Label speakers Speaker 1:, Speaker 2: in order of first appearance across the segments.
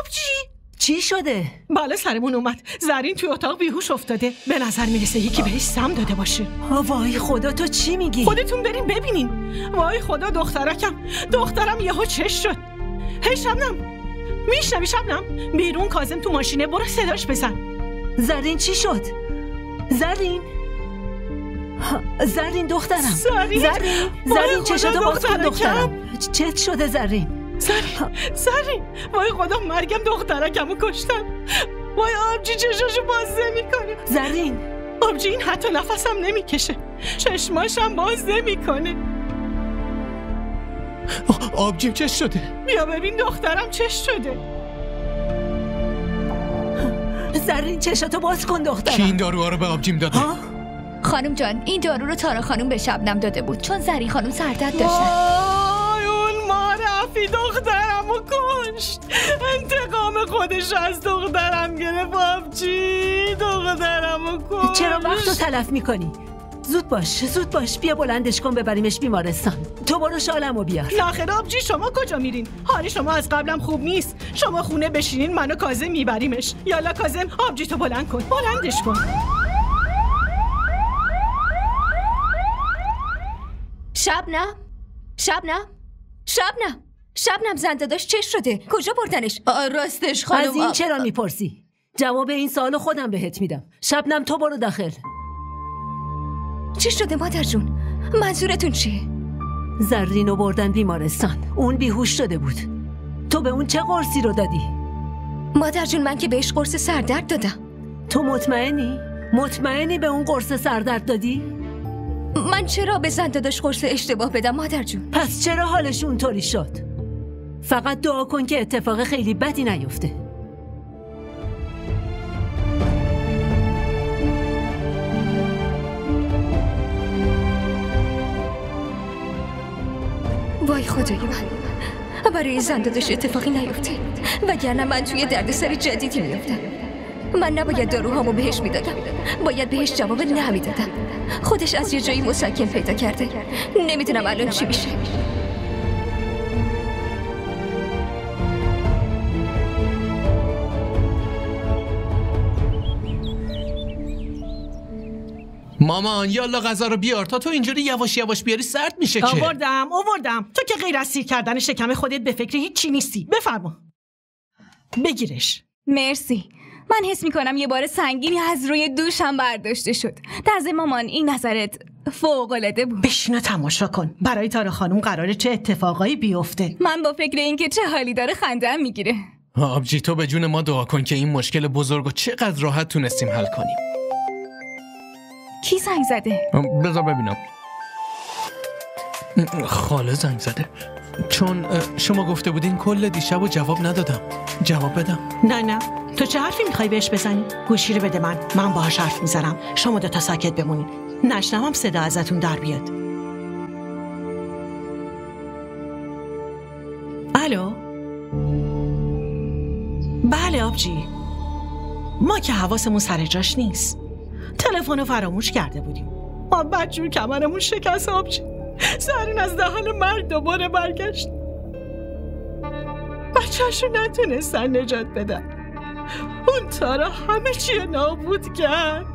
Speaker 1: آبجی
Speaker 2: چی شده؟
Speaker 1: بالا سرمون اومد. زرین توی اتاق بیهوش افتاده. به نظر میرسه یکی بهش سم داده باشه.
Speaker 2: وای خدا، تو چی میگی؟
Speaker 1: خودتون بریم ببینین. وای خدا، دخترم یهو چش شد. هی شبنم، میشنوی شبنم؟ بیرون کاظم تو ماشینه، برو صداش بزن.
Speaker 2: زرین چی شد؟ زرین دخترم. زرین چشاتو باز کن دخترم. چت شده زرین؟
Speaker 1: زرین وای خدا، مرگم دخترکمو کشتن. وای آبجی چشاشو باز نمیکنه.
Speaker 2: زرین
Speaker 1: آبجی این حتی نفسم نمیکشه، چشماشم باز نمیکنه.
Speaker 3: آبجیم چش شده؟
Speaker 1: بیا ببین دخترم چش شده.
Speaker 2: زرین چشاتو باز کن دخترم.
Speaker 3: کی این داروها رو به آبجیم داده؟
Speaker 4: خانم جان، این دارو رو تارا خانم به شبنم داده بود چون زرین خانم سردرد داشتن.
Speaker 1: وای اون معرفی دخترمو کشت. انتقام خودش از دخترم گرفت. آبجی دخترمو کشت.
Speaker 2: چرا وقتو تلف میکنی؟ زود باش بیا بلندش کن ببریمش بیمارستان. تو برو شالمو بیار.
Speaker 1: ناخیر آبجی، شما کجا میرین؟ حال شما از قبلم خوب نیست. شما خونه بشینین، منو کاظم میبریمش. یالا کاظم، آبجی تو بلند کن، بلندش کن.
Speaker 4: شبنم زنده داشت چش شده. کجا بردنش؟ راستش خانم
Speaker 2: از این چرا میپرسی؟ جواب این سوالو خودم بهت میدم. شبنم تو برو داخل.
Speaker 4: چی شده مادر جون؟ منظورتون چیه؟
Speaker 2: زرینو بردن بیمارستان. اون بیهوش شده بود. تو به اون چه قرصی رو دادی؟
Speaker 4: مادر جون من که بهش قرص سردرد دادم.
Speaker 2: تو مطمئنی به اون قرص سردرد دادی؟
Speaker 4: من چرا به زنده داشت قرص اشتباه بدم مادر جون؟
Speaker 2: پس چرا حالش اونطوری شد؟ فقط دعا کن که اتفاق خیلی بدی نیفته.
Speaker 4: وای خدای من، برای زنده داشت اتفاقی نیفته، وگرنه من توی دردسر جدیدی میافتم. من نباید داروهامو بهش میدادم، باید بهش جواب نه میدادم. خودش از یه جایی مسکن پیدا کرده. نمیدونم الان چی میشه.
Speaker 3: مامان یالا غذا رو بیار. تا تو اینجوری یواش یواش بیاری سرد میشه که.
Speaker 1: آوردم. تو که غیر از سیر کردن شکم خودت به فکر هیچ چی نیستی. بفرما بگیرش.
Speaker 5: مرسی. من حس میکنم یه بار سنگینی از روی دوشم برداشته شد. در ضمن مامان این نظرت فوق‌العاده بود.
Speaker 1: بشین و تماشا کن. برای تارا خانم قراره چه اتفاقایی بیفته.
Speaker 5: من با فکر اینکه چه حالی داره خنده‌ام میگیره.
Speaker 3: آبجی تو به جون ما دعا کن که این مشکل بزرگو چقدر راحت تونستیم حل کنیم.
Speaker 5: کی زنگ زده؟
Speaker 3: بذار ببینم. خاله زنگ زده. چون شما گفته بودین کل دیشب و جواب ندادم. جواب بدم؟
Speaker 1: نه تو چه حرفی میخوای بهش بزنی؟ گوشی رو بده من باهاش حرف میزنم. شما دوتا ساکت بمونید، نشنوم صدا ازتون در بیاد. الو؟ بله آبجی، ما که حواسمون سر جاش نیست. تلفن رو فراموش کرده بودیم. ما بدجور کمرمون شکست آبجی. زرین از دهان مرگ دوباره برگشت. بچه‌شو نتونستن نجات بدن. اون تارا همه چی نابود کرد.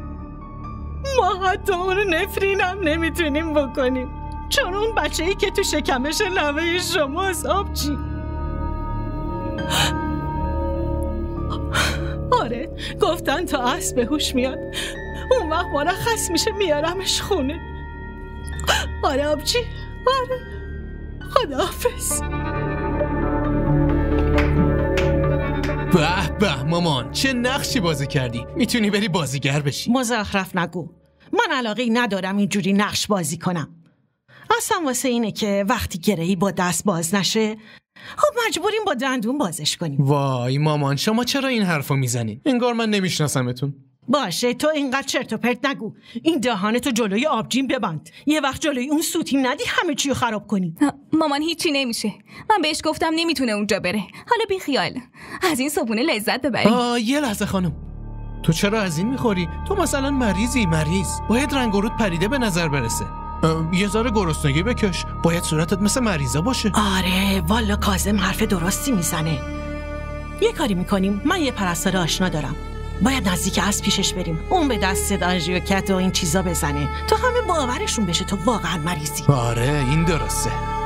Speaker 1: ما حتی اون نفرینم نمیتونیم بکنیم، چون اون بچه‌ای که تو شکمش نوه شماست آبجی. آره گفتن تا اسب به هوش میاد اون وقت مرخص میشه میارمش خونه. آره آبجی، آره. خداحافظ.
Speaker 3: به مامان چه نقشی بازی کردی. میتونی بری بازیگر بشی.
Speaker 1: مزخرف نگو. من علاقه‌ای ندارم اینجوری نقش بازی کنم. اصلا واسه اینه که وقتی گرهی با دست باز نشه خب مجبوریم با دندون بازش کنیم.
Speaker 3: وای مامان شما چرا این حرفو میزنی؟ انگار من نمیشناسمتون.
Speaker 1: باشه تو اینقدر چرت و پرت نگو. این دهانتو جلوی آبجیم ببند. یه وقت جلوی اون سوتی ندی همه چی رو خراب کنی.
Speaker 5: مامان هیچی نمیشه. من بهش گفتم نمیتونه اونجا بره. حالا بی خیال. از این صبحونه لذت ببری.
Speaker 3: یه لحظه خانم، تو چرا از این میخوری؟ تو مثلا مریض باید رنگ و رود پریده به نظر برسه. یه ذره گرسنگی بکش. باید صورتت مثل مریضا باشه.
Speaker 1: آره والا کاظم حرف درستی میزنه. یه کاری میکنیم. من یه پرستار آشنا دارم. باید نزدیک اسب پیشش بریم. اون به دست آنژیوکت و این چیزا بزنه تا همه باورشون بشه تو واقعا مریضی.
Speaker 3: آره این درسته.